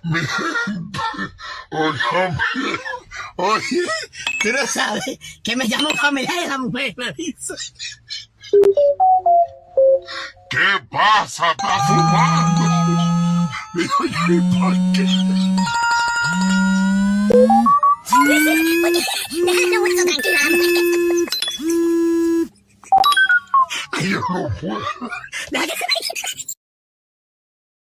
Me... Oiga, oye, tú no sabes que me llamo familiar de la mujer, me dice. ¿Qué pasa? ¿Está fumando? Digo yo, ¿y por qué? Déjalo eso tranquilo. Ay, yo no puedo.